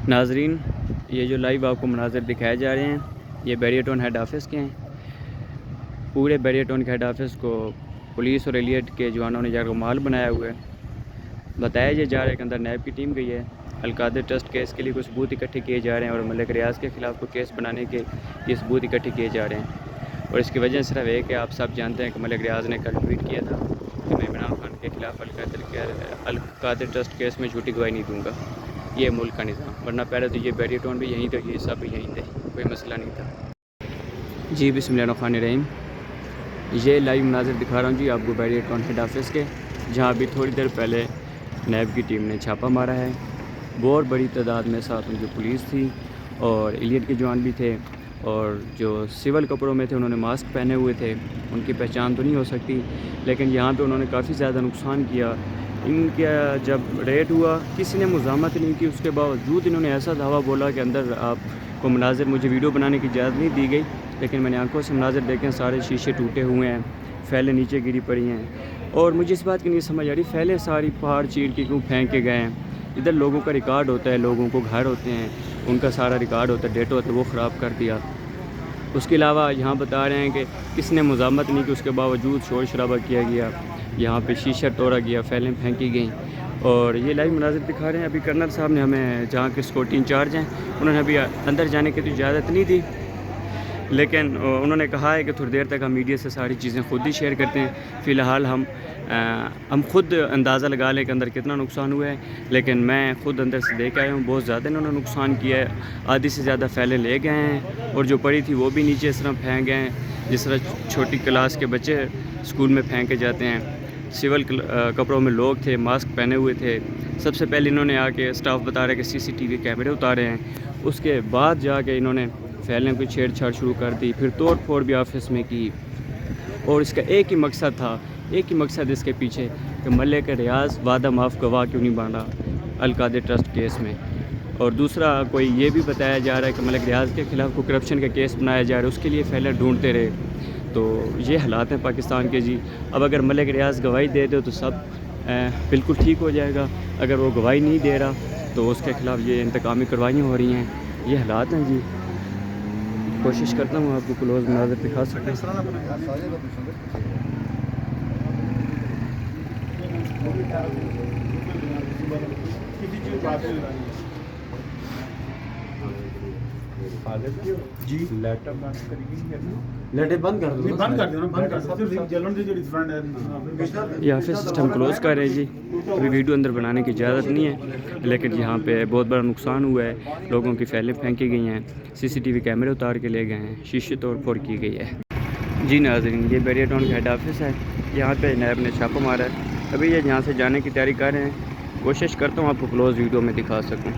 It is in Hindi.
नाजरीन, ये जो लाइव आपको मनाज़र दिखाए जा रहे हैं ये बैरियर टाउन हेड ऑफ़िस के हैं। पूरे बैरियर टाउन के हेड ऑफ़िस को पुलिस और एलियट के जवानों ने जाकर माल बनाया हुआ है। बताया ये जा रहा है कि अंदर नैब की टीम गई है। अलकादर ट्रस्ट केस के लिए कुछ सबूत इकट्ठे किए जा रहे हैं और मलिक रियाज के ख़िलाफ़ कोई केस बनाने के ये सबूत इकट्ठे किए जा रहे हैं। और इसकी वजह सिर्फ एक है, आप सब जानते हैं कि मलिक रियाज ने कल ट्वीट किया था कि मैं इमरान खान के ख़िलाफ़ अलकादर ट्रस्ट केस में झूठी गवाही नहीं दूँगा। ये मुल्क का निज़ाम, वरना पहले तो ये बैरियर टाउन भी यहीं थे, ये सब भी यहीं थे, कोई मसला नहीं था। जी बिस्मिल्लाहिर्रहमानिर्रहीम। ये लाइव मनाज़र दिखा रहा हूँ जी आपको बैरियर टाउन हेड ऑफ़िस के, जहाँ अभी थोड़ी देर पहले नैब की टीम ने छापा मारा है। बहुत बड़ी तादाद में साथ उनकी पुलिस थी और एलियट के जवान भी थे, और जो सिविल कपड़ों में थे उन्होंने मास्क पहने हुए थे। उनकी पहचान तो नहीं हो सकती, लेकिन यहाँ पे उन्होंने काफ़ी ज़्यादा नुकसान किया। इनका जब रेड हुआ किसी ने मुज़ाहमत नहीं की, उसके बावजूद इन्होंने ऐसा दावा बोला कि अंदर आपको मनाज़र, मुझे वीडियो बनाने की इजाज़त नहीं दी गई, लेकिन मैंने आंखों से मनाज़र देखे, सारे शीशे टूटे हुए हैं, फैलें नीचे गिरी पड़ी हैं। और मुझे इस बात की नहीं समझ आ रही, फैलें सारी पहाड़ चीर के क्यों फेंक के गए हैं। इधर लोगों का रिकॉर्ड होता है, लोगों को घर होते हैं, उनका सारा रिकॉर्ड होता है, डेटा होता है, वो ख़राब कर दिया। उसके अलावा यहाँ बता रहे हैं कि किसने मुज़ाहमत नहीं की, उसके बावजूद शोर शराबा किया गया, यहाँ पे शीशा तोड़ा गया, फैलें फेंकी गई। और ये लाइव मनाज़र दिखा रहे हैं। अभी कर्नल साहब ने हमें, जहाँ के सिक्योरिटी इंचार्ज हैं, उन्होंने अभी अंदर जाने की तो इजाज़त नहीं दी, लेकिन उन्होंने कहा है कि थोड़ी देर तक हम मीडिया से सारी चीज़ें ख़ुद ही शेयर करते हैं। फ़िलहाल हम ख़ुद अंदाज़ा लगा लें कि अंदर कितना नुकसान हुआ है, लेकिन मैं ख़ुद अंदर से देख आया हूँ, बहुत ज़्यादा इन्होंने नुकसान किया है। आधी से ज़्यादा फैले ले गए हैं और जो पड़ी थी वो भी नीचे इस तरह फेंक गए हैं, जिस तरह छोटी क्लास के बच्चे स्कूल में फेंके जाते हैं। सिविल कपड़ों में लोग थे, मास्क पहने हुए थे। सबसे पहले इन्होंने आके, स्टाफ बता रहा है कि CCTV कैमरे उतारे हैं, उसके बाद जाके इन्होंने फैलने की छेड़छाड़ शुरू कर दी, फिर तोड़ फोड़ भी ऑफिस में की। और इसका एक ही मकसद था, एक ही मकसद इसके पीछे कि मलिक रियाज वादा माफ़ गवाह क्यों नहीं बना अलकादर ट्रस्ट केस में। और दूसरा कोई ये भी बताया जा रहा है कि मलिक रियाज के ख़िलाफ़ कोई करप्शन का केस बनाया जा रहा है, उसके लिए फैले ढूंढते रहे। तो ये हालात हैं पाकिस्तान के जी। अब अगर मलिक रियाज गवाही दे दो तो सब बिल्कुल ठीक हो जाएगा, अगर वो गवाही नहीं दे रहा तो उसके ख़िलाफ़ ये इंतकामी कार्रवाइयाँ हो रही हैं। ये हालात हैं जी। कोशिश करता हूँ आपको क्लोज़ मनाज़र दिखा सकूँ। जी लैपटॉप बंद करेंगे, लैपटॉप बंद कर दो, बंद कर देना, बंद कर सिर्फ जलन से जो फ्रेंड है यहाँ पे सिस्टम क्लोज़ कर रहे हैं जी। अभी वीडियो अंदर बनाने की इजाज़त नहीं है, लेकिन यहाँ पे बहुत बड़ा नुकसान हुआ है, लोगों की फैलें फेंकी गई हैं, CCTV कैमरे उतार के ले गए हैं, शीशे तोड़ फोड़ की गई है। जी नाज़रीन, ये बैरियर टाउन का हेड ऑफिस है, यहाँ पे नैब ने छापा मारा है। अभी ये यहाँ से जाने की तैयारी कर रहे हैं। कोशिश करता हूँ आपको क्लोज़ वीडियो में दिखा सकूँ।